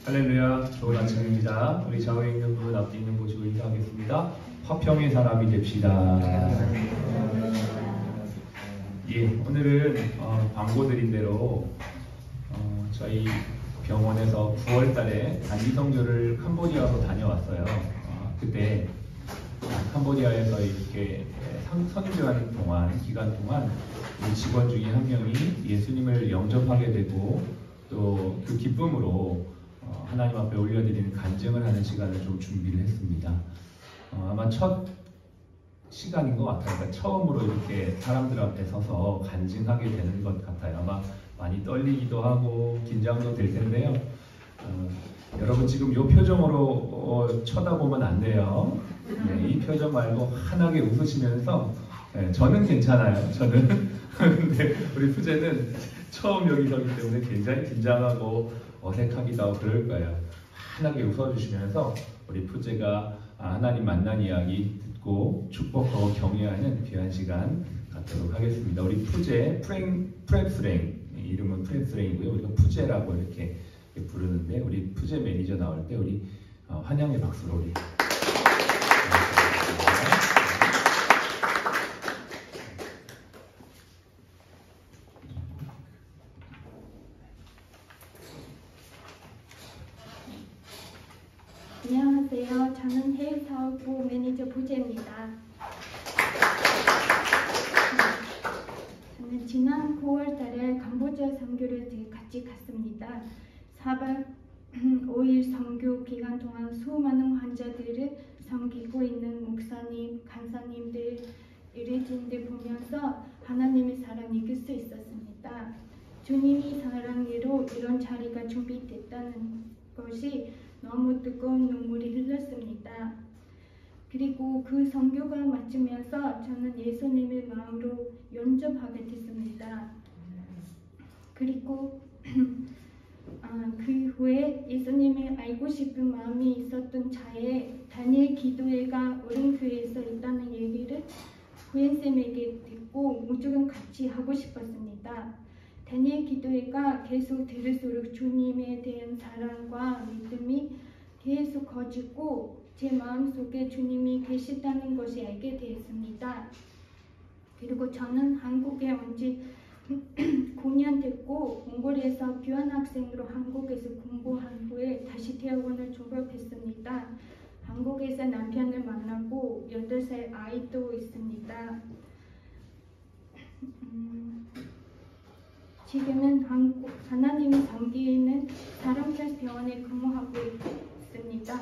할렐루야, 좋은 아침입니다. 우리 좌우에 있는 분, 앞에 있는 분 보시고 인사하겠습니다. 화평의 사람이 됩시다. 예, 오늘은 광고 드린 대로 저희 병원에서 9월 달에 단기 선교를 캄보디아로 다녀왔어요. 그때 캄보디아에서 이렇게 선교하는 기간 동안 우리 직원 중에 한 명이 예수님을 영접하게 되고 또 그 기쁨으로 하나님 앞에 올려드리는 간증을 하는 시간을 좀 준비를 했습니다. 아마 첫 시간인 것 같아요. 그러니까 처음으로 이렇게 사람들 앞에 서서 간증하게 되는 것 같아요. 아마 많이 떨리기도 하고 긴장도 될 텐데요. 여러분 지금 이 표정으로 쳐다보면 안 돼요. 네, 이 표정 말고 환하게 웃으시면서 저는 괜찮아요. 저는 근데 우리 푸제는 처음 여기 서기 때문에 굉장히 긴장하고 어색하기도 하고 그럴 거예요. 환하게 웃어주시면서 우리 푸제가 하나님 만난 이야기 듣고 축복하고 경외하는 귀한 시간 갖도록 하겠습니다. 우리 푸제 프랩스랭 이름은 프랩스랭이고요. 우리가 푸제라고 이렇게 부르는데 우리 푸제 매니저 나올 때 우리 환영의 박수로 우리 안녕하세요. 저는 해외사업부 매니저 부재입니다. 저는 지난 9월 달에 캄보디아 선교를 같이 갔습니다. 4박 5일 선교 기간 동안 수많은 환자들을 섬기고 있는 목사님, 간사님들, 의뢰진들 보면서 하나님의 사랑 읽을 수 있었습니다. 주님이 사랑으로 이런 자리가 준비됐다는 것이 너무 뜨거운 눈물이 흘렀습니다. 그리고 그 선교가 마치면서 저는 예수님의 마음으로 영접하게 됐습니다. 그리고 그 후에 예수님을 알고 싶은 마음이 있었던 차에 다니엘 기도회가 어린교회에서 있다는 얘기를 후엔쌤에게 듣고 무조건 같이 하고 싶었습니다. 다니엘 기도회가 계속 들을수록 주님에 대한 사랑과 믿음이 계속 커지고 제 마음속에 주님이 계시다는 것을 알게 되었습니다. 그리고 저는 한국에 온 지 9년 됐고 몽골에서 교환학생으로 한국에서 공부한 후에 다시 대학원을 졸업했습니다. 한국에서 남편을 만나고 8살 아이도 있습니다. 지금은 하나님의 섬기는 사람들 병원에 근무하고 있습니다.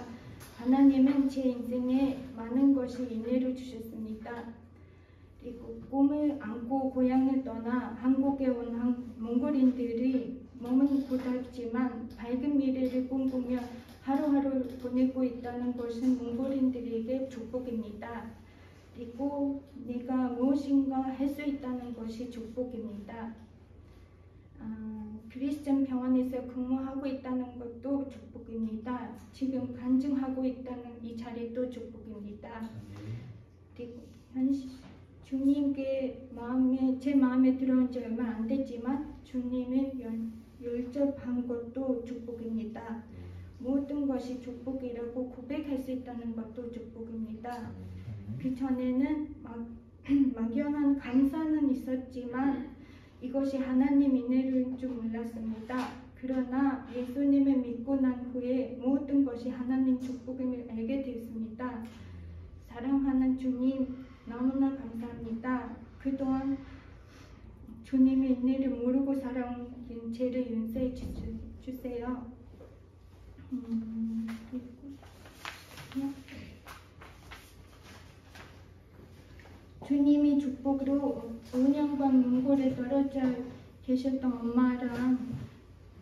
하나님은 제 인생에 많은 것을 은혜를 주셨습니다. 그리고 꿈을 안고 고향을 떠나 한국에 온 몽골인들이 몸은 고달지만 밝은 미래를 꿈꾸며 하루하루 보내고 있다는 것은 몽골인들에게 축복입니다. 그리고 내가 무엇인가 할 수 있다는 것이 축복입니다. 크리스천 병원에서 근무하고 있다는 것도 축복입니다. 지금 간증하고 있다는 이 자리도 축복입니다. 그리고 주님께 제 마음에 들어온 지 얼마 안 됐지만 주님을 영접한 것도 축복입니다. 모든 것이 축복이라고 고백할 수 있다는 것도 축복입니다. 그 전에는 막연한 감사는 있었지만 이것이 하나님 은혜인 줄 몰랐습니다. 그러나 예수님을 믿고 난 후에 모든 것이 하나님 축복임을 알게 되었습니다. 사랑하는 주님 너무나 감사합니다. 그동안 주님의 은혜를 모르고 살아온 죄를 용서해 주세요. 주님이 축복으로 5년간 몽골에 떨어져 계셨던 엄마랑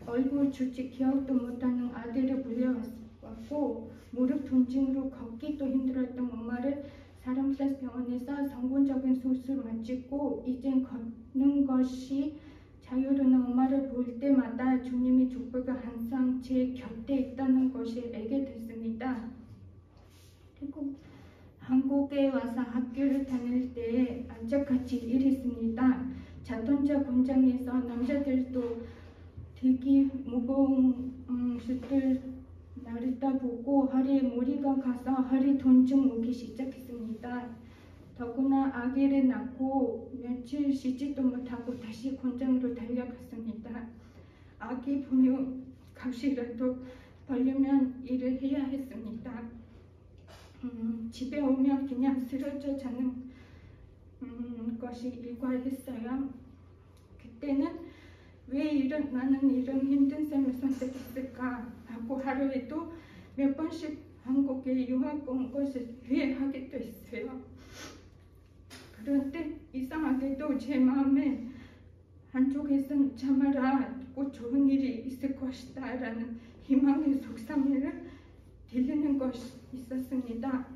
얼굴 주지 기억도 못하는 아들을 불려왔고 무릎 통증으로 걷기도 힘들었던 엄마를 사람살 병원에서 성공적인 수술을 마치고 이젠 걷는 것이 자유로운 엄마를 볼 때마다 주님의 축복이 항상 제 곁에 있다는 것을 알게 됐습니다. 그리고 한국에 와서 학교를 다닐 때 안짝같이 일했습니다. 자동차 공장에서 남자들도 되게 무거운 숫을 나르다 보고 허리에 무리가 가서 허리 통증 오기 시작했습니다. 더구나 아기를 낳고 며칠 쉬지도 못하고 다시 공장으로 달려갔습니다. 아기 분유 값이라도 벌려면 일을 해야 했습니다. 집에 오면 그냥 쓰러져 자는 것이 일과했어요. 그때는 왜 나는 이런 힘든 삶을 선택했을까 하고 하루에도 몇 번씩 한국에 유학 온 것을 후회하게 됐어요. 그런데 이상하게도 제 마음에 한쪽에선 참아라, 꼭 좋은 일이 있을 것이다 라는 희망의 속삭임을 들리는 것이 있었습니다.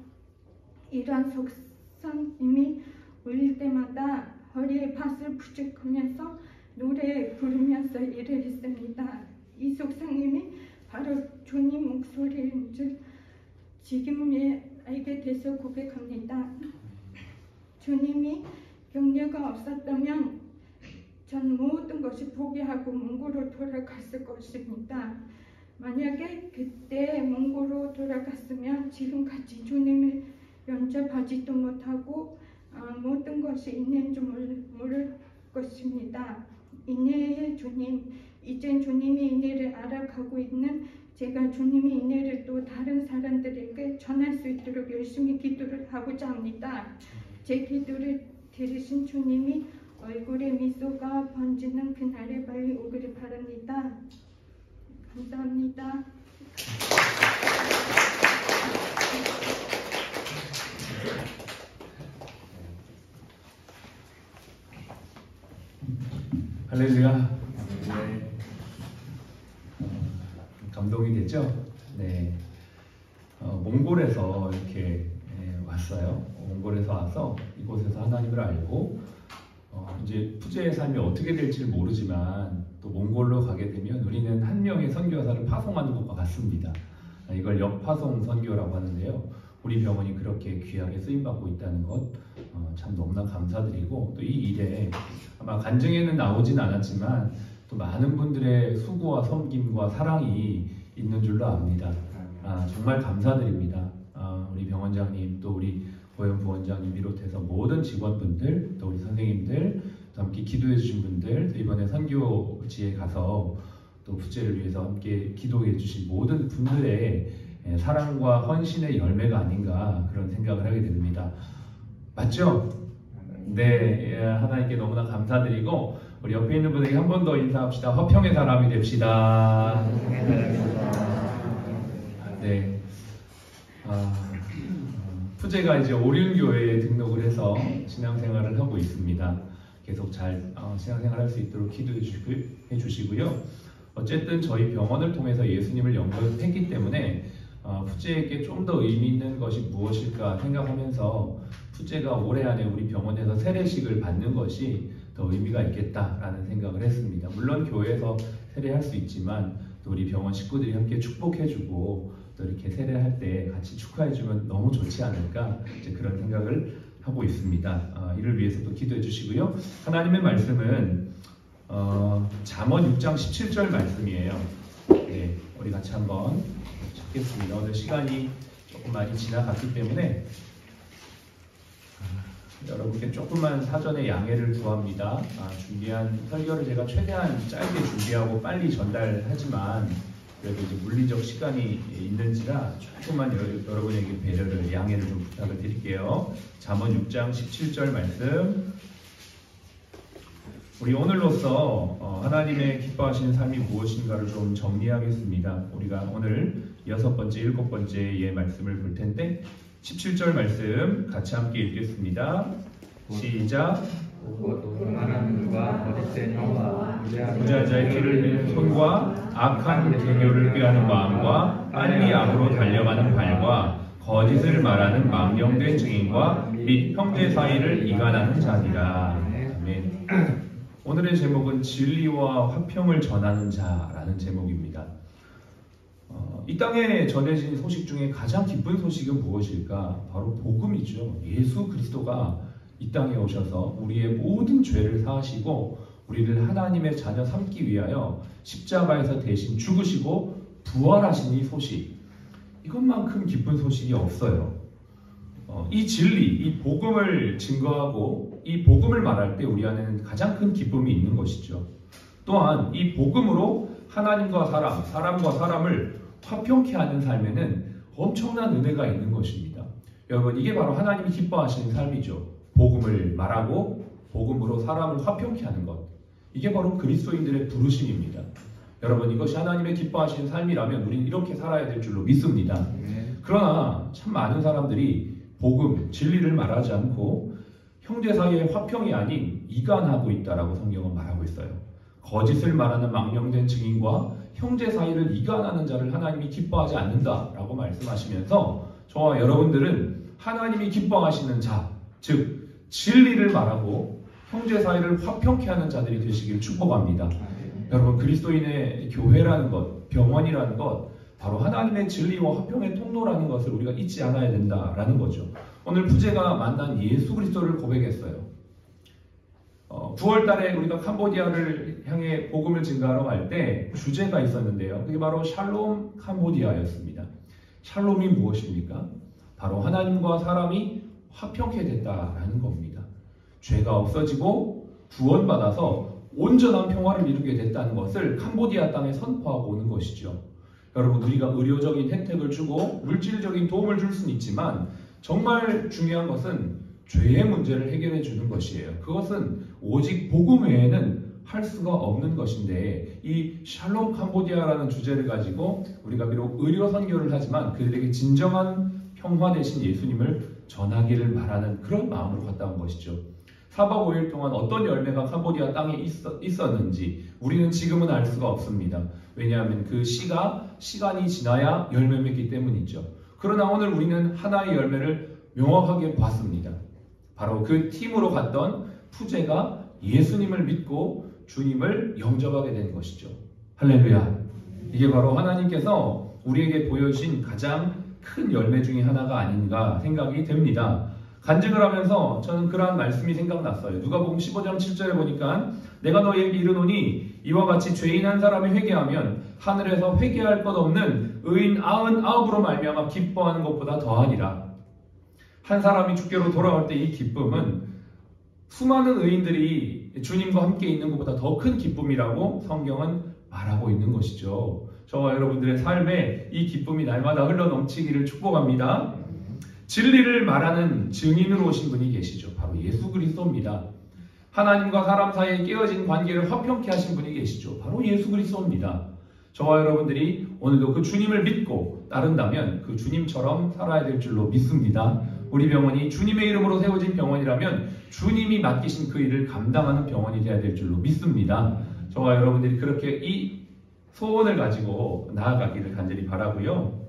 이러한 속삭임이 울릴 때마다 허리에 팥을 부축하면서 노래 부르면서 일을 했습니다. 이 속삭임이 바로 주님 목소리인 줄 지금에 알게 돼서 고백합니다. 주님이 격려가 없었다면 전 모든 것을 포기하고 몽골로 돌아갔을 것입니다. 만약에 그때 몽골로 돌아갔으면 지금까지 주님을 영접하지도 못하고 모든 것이 있는 줄 모를 것입니다. 인내의 주님, 이젠 주님의 인내를 알아가고 있는 제가 주님의 인내를 또 다른 사람들에게 전할 수 있도록 열심히 기도를 하고자 합니다. 제 기도를 들으신 주님이 얼굴에 미소가 번지는 그날이 빨리 오기를 바랍니다. 감사합니다. 할렐루야. 감동이 됐죠? 네. 몽골에서 이렇게 왔어요. 몽골에서 와서 이곳에서 하나님을 알고 이제 푸제의 삶이 어떻게 될지 모르지만 또 몽골로 가게 되면 우리는 한 명의 선교사를 파송하는 것과 같습니다. 이걸 역파송 선교라고 하는데요. 우리 병원이 그렇게 귀하게 쓰임받고 있다는 것 참 너무나 감사드리고 또 이 일에 아마 간증에는 나오진 않았지만 또 많은 분들의 수고와 섬김과 사랑이 있는 줄로 압니다. 정말 감사드립니다. 우리 병원장님 또 우리 보현 부원장님 비롯해서 모든 직원분들 또 우리 선생님들 또 함께 기도해 주신 분들 또 이번에 선교지에 가서 또 푸제를 위해서 함께 기도해 주신 모든 분들의 사랑과 헌신의 열매가 아닌가 그런 생각을 하게 됩니다. 맞죠? 네, 하나님께 너무나 감사드리고 우리 옆에 있는 분에게 한 번 더 인사합시다. 화평의 사람이 됩시다. 네. 푸제가 이제 오륜교회에 등록을 해서 신앙생활을 하고 있습니다. 계속 잘 신앙생활할 수 있도록 기도해 주시고요. 어쨌든 저희 병원을 통해서 예수님을 영접했기 때문에 푸제에게 좀 더 의미 있는 것이 무엇일까 생각하면서 푸제가 올해 안에 우리 병원에서 세례식을 받는 것이 더 의미가 있겠다라는 생각을 했습니다. 물론 교회에서 세례할 수 있지만 또 우리 병원 식구들이 함께 축복해주고 또 이렇게 세례할 때 같이 축하해주면 너무 좋지 않을까 이제 그런 생각을 하고 있습니다. 이를 위해서 또 기도해 주시고요. 하나님의 말씀은 잠언 6장 17절 말씀이에요. 네, 우리 같이 한번 찾겠습니다. 오늘 시간이 조금 많이 지나갔기 때문에 여러분께 조금만 사전에 양해를 구합니다. 준비한 설교를 제가 최대한 짧게 준비하고 빨리 전달하지만 그래도 이제 물리적 시간이 있는지라 조금만 여러분에게 배려를 양해를 좀 부탁을 드릴게요. 잠언 6장 17절 말씀. 우리 오늘로써 하나님의 기뻐하시는 삶이 무엇인가를 좀 정리하겠습니다. 우리가 오늘 6번째, 7번째의 말씀을 볼 텐데 17절 말씀 같이 함께 읽겠습니다. 시작. 부자자의 길을 잃은 손과 악한 계교를 꾀하는 마음과 빨리 악으로 달려가는 발과 거짓을 말하는 망령된 증인과 및 형제 사이를 이간하는 자니라. 아멘. 오늘의 제목은 진리와 화평을 전하는 자라는 제목입니다. 이 땅에 전해진 소식 중에 가장 기쁜 소식은 무엇일까? 바로 복음이죠. 예수 그리스도가 이 땅에 오셔서 우리의 모든 죄를 사하시고 우리를 하나님의 자녀 삼기 위하여 십자가에서 대신 죽으시고 부활하신 이 소식, 이것만큼 기쁜 소식이 없어요. 이 진리, 이 복음을 증거하고 이 복음을 말할 때 우리 안에는 가장 큰 기쁨이 있는 것이죠. 또한 이 복음으로 하나님과 사람과 사람을 화평케 하는 삶에는 엄청난 은혜가 있는 것입니다. 여러분, 이게 바로 하나님이 기뻐하시는 삶이죠. 복음을 말하고 복음으로 사람을 화평케 하는 것. 이게 바로 그리스도인들의 부르심입니다. 여러분, 이것이 하나님의 기뻐하시는 삶이라면 우리는 이렇게 살아야 될 줄로 믿습니다. 그러나 참 많은 사람들이 복음, 진리를 말하지 않고 형제 사이의 화평이 아닌 이간하고 있다라고 성경은 말하고 있어요. 거짓을 말하는 망령된 증인과 형제 사이를 이간하는 자를 하나님이 기뻐하지 않는다라고 말씀하시면서 저와 여러분들은 하나님이 기뻐하시는 자, 즉 진리를 말하고 형제 사이를 화평케 하는 자들이 되시길 축복합니다. 여러분, 그리스도인의 교회라는 것, 병원이라는 것, 바로 하나님의 진리와 화평의 통로라는 것을 우리가 잊지 않아야 된다라는 거죠. 오늘 부제가 만난 예수 그리스도를 고백했어요. 9월 달에 우리가 캄보디아를 향해 복음을 증거하러 갈 때 주제가 있었는데요. 그게 바로 샬롬 캄보디아였습니다. 샬롬이 무엇입니까? 바로 하나님과 사람이 화평케 됐다라는 겁니다. 죄가 없어지고 구원받아서 온전한 평화를 이루게 됐다는 것을 캄보디아 땅에 선포하고 오는 것이죠. 여러분, 우리가 의료적인 혜택을 주고 물질적인 도움을 줄 수는 있지만 정말 중요한 것은 죄의 문제를 해결해 주는 것이에요. 그것은 오직 복음 외에는 할 수가 없는 것인데, 이 샬롬 캄보디아라는 주제를 가지고 우리가 비록 의료 선교를 하지만 그들에게 진정한 평화 되신 예수님을 전하기를 바라는 그런 마음으로 갔다 온 것이죠. 4박 5일 동안 어떤 열매가 캄보디아 땅에 있었는지 우리는 지금은 알 수가 없습니다. 왜냐하면 그 시간이 지나야 열매 맺기 때문이죠. 그러나 오늘 우리는 하나의 열매를 명확하게 봤습니다. 바로 그 팀으로 갔던 푸제가 예수님을 믿고 주님을 영접하게 된 것이죠. 할렐루야. 이게 바로 하나님께서 우리에게 보여주신 가장 큰 열매 중에 하나가 아닌가 생각이 됩니다. 간증을 하면서 저는 그러한 말씀이 생각났어요. 누가복음 15장 7절에 보니까 내가 너희에게 이르노니 이와 같이 죄인 한 사람이 회개하면 하늘에서 회개할 것 없는 의인 99으로 말미암아 기뻐하는 것보다 더하니라. 한 사람이 주께로 돌아올 때 이 기쁨은 수많은 의인들이 주님과 함께 있는 것보다 더 큰 기쁨이라고 성경은 말하고 있는 것이죠. 저와 여러분들의 삶에 이 기쁨이 날마다 흘러넘치기를 축복합니다. 진리를 말하는 증인으로 오신 분이 계시죠. 바로 예수 그리스도입니다. 하나님과 사람 사이에 깨어진 관계를 화평케 하신 분이 계시죠. 바로 예수 그리스도입니다. 저와 여러분들이 오늘도 그 주님을 믿고 따른다면 그 주님처럼 살아야 될 줄로 믿습니다. 우리 병원이 주님의 이름으로 세워진 병원이라면 주님이 맡기신 그 일을 감당하는 병원이 되어야 될 줄로 믿습니다. 저와 여러분들이 그렇게 이 소원을 가지고 나아가기를 간절히 바라고요.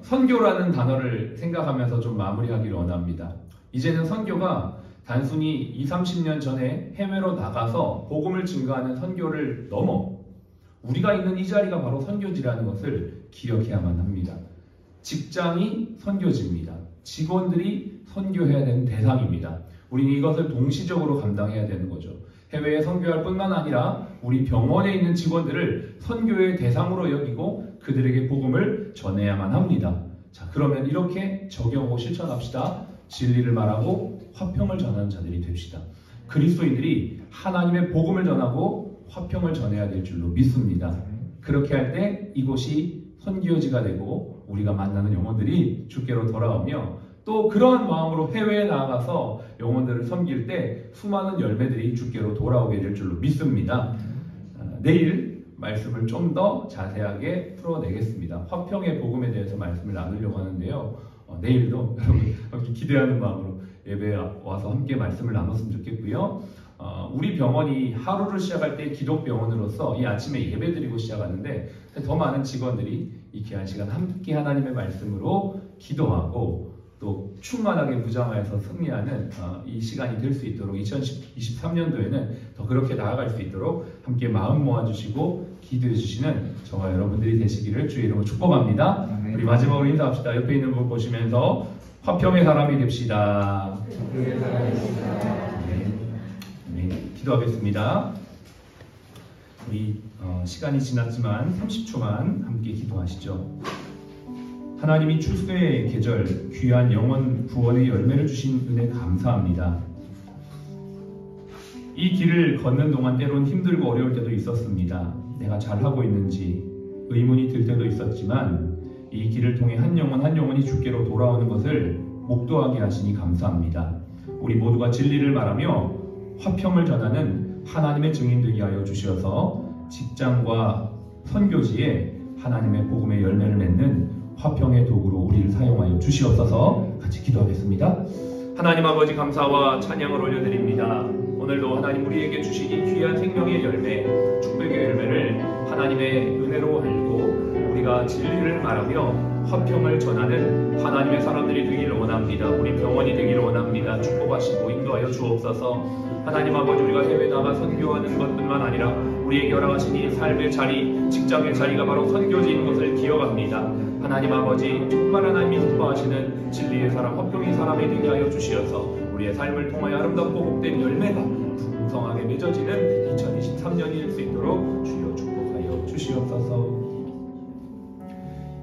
선교라는 단어를 생각하면서 좀 마무리하기를 원합니다. 이제는 선교가 단순히 20, 30년 전에 해외로 나가서 복음을 증거하는 선교를 넘어 우리가 있는 이 자리가 바로 선교지라는 것을 기억해야만 합니다. 직장이 선교지입니다. 직원들이 선교해야 되는 대상입니다. 우리는 이것을 동시적으로 감당해야 되는 거죠. 해외에 선교할 뿐만 아니라 우리 병원에 있는 직원들을 선교의 대상으로 여기고 그들에게 복음을 전해야만 합니다. 자, 그러면 이렇게 적용하고 실천합시다. 진리를 말하고 화평을 전하는 자들이 됩시다. 그리스도인들이 하나님의 복음을 전하고 화평을 전해야 될 줄로 믿습니다. 그렇게 할 때 이곳이 선교지가 되고 우리가 만나는 영혼들이 주께로 돌아오며 또 그러한 마음으로 해외에 나아가서 영혼들을 섬길 때 수많은 열매들이 주께로 돌아오게 될 줄로 믿습니다. 내일 말씀을 좀 더 자세하게 풀어내겠습니다. 화평의 복음에 대해서 말씀을 나누려고 하는데요. 내일도 여러분 기대하는 마음으로 예배에 와서 함께 말씀을 나눴으면 좋겠고요. 우리 병원이 하루를 시작할 때 기독병원으로서 이 아침에 예배드리고 시작하는데 더 많은 직원들이 이 귀한 시간 함께 하나님의 말씀으로 기도하고 또 충만하게 무장하여서 승리하는 이 시간이 될 수 있도록 2023년도에는 더 그렇게 나아갈 수 있도록 함께 마음 모아주시고 기도해 주시는 저와 여러분들이 되시기를 주의 이름으로 축복합니다. 우리 마지막으로 인사합시다. 옆에 있는 분 보시면서 화평의 사람이 됩시다. 네. 네. 기도하겠습니다. 우리 시간이 지났지만 30초만 함께 기도하시죠. 하나님이 출소의 계절, 귀한 영원 구원의 열매를 주신 은혜 감사합니다. 이 길을 걷는 동안 때론 힘들고 어려울 때도 있었습니다. 내가 잘하고 있는지 의문이 들 때도 있었지만 이 길을 통해 한 영혼이 주께로 돌아오는 것을 목도하게 하시니 감사합니다. 우리 모두가 진리를 말하며 화평을 전하는 하나님의 증인 되게 하여 주셔서 직장과 선교지에 하나님의 복음의 열매를 맺는 화평의 도구로 우리를 사용하여 주시옵소서. 같이 기도하겠습니다. 하나님 아버지 감사와 찬양을 올려드립니다. 오늘도 하나님 우리에게 주신 이 귀한 생명의 열매, 축복의 열매를 하나님의 은혜로 알고 우리가 진리를 말하며 화평을 전하는 하나님의 사람들이 되기를 원합니다. 우리 병원이 되기를 원합니다. 축복하시고 인도하여 주옵소서. 하나님 아버지, 우리가 해외 나가 선교하는 것뿐만 아니라 우리에게 허락하신 이 삶의 자리, 직장의 자리가 바로 선교지인 것을 기억합니다. 하나님 아버지, 정말 하나님이 기뻐하시는 진리의 사람, 화평의 사람이 되게 하여 주시어서 우리의 삶을 통하여 아름답고 복된 열매가 풍성하게 맺어지는 2023년이 될 수 있도록 주여 축복하여 주시옵소서.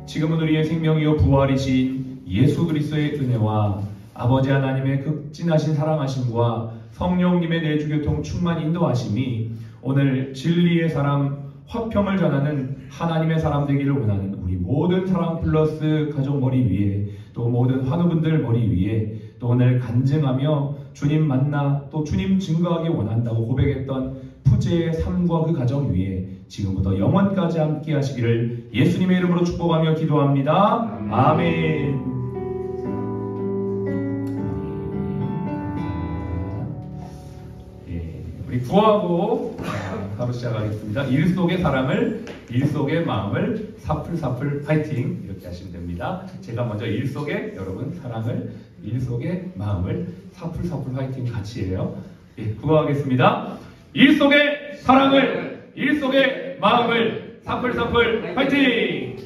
지금은 우리의 생명이요 부활이신 예수 그리스도의 은혜와 아버지 하나님의 극진하신 사랑하심과 성령님의 내주교통 충만 인도하심이 오늘 진리의 사람, 화평을 전하는 하나님의 사람 되기를 원하는 우리 모든 사랑 플러스 가족 머리 위에, 또 모든 환우분들 머리 위에, 또 오늘 간증하며 주님 만나 또 주님 증거하기 원한다고 고백했던 푸제의 삶과 그 가정 위에 지금부터 영원까지 함께 하시기를 예수님의 이름으로 축복하며 기도합니다. 아멘. 우리 구하고 바로 시작하겠습니다. 일 속의 사랑을, 일 속의 마음을 사풀사풀 파이팅, 이렇게 하시면 됩니다. 제가 먼저 일 속의 여러분 사랑을, 일 속의 마음을 사풀사풀 파이팅 같이 해요. 구하겠습니다. 일 속의 사랑을, 일 속의 마음을 사풀사풀 파이팅!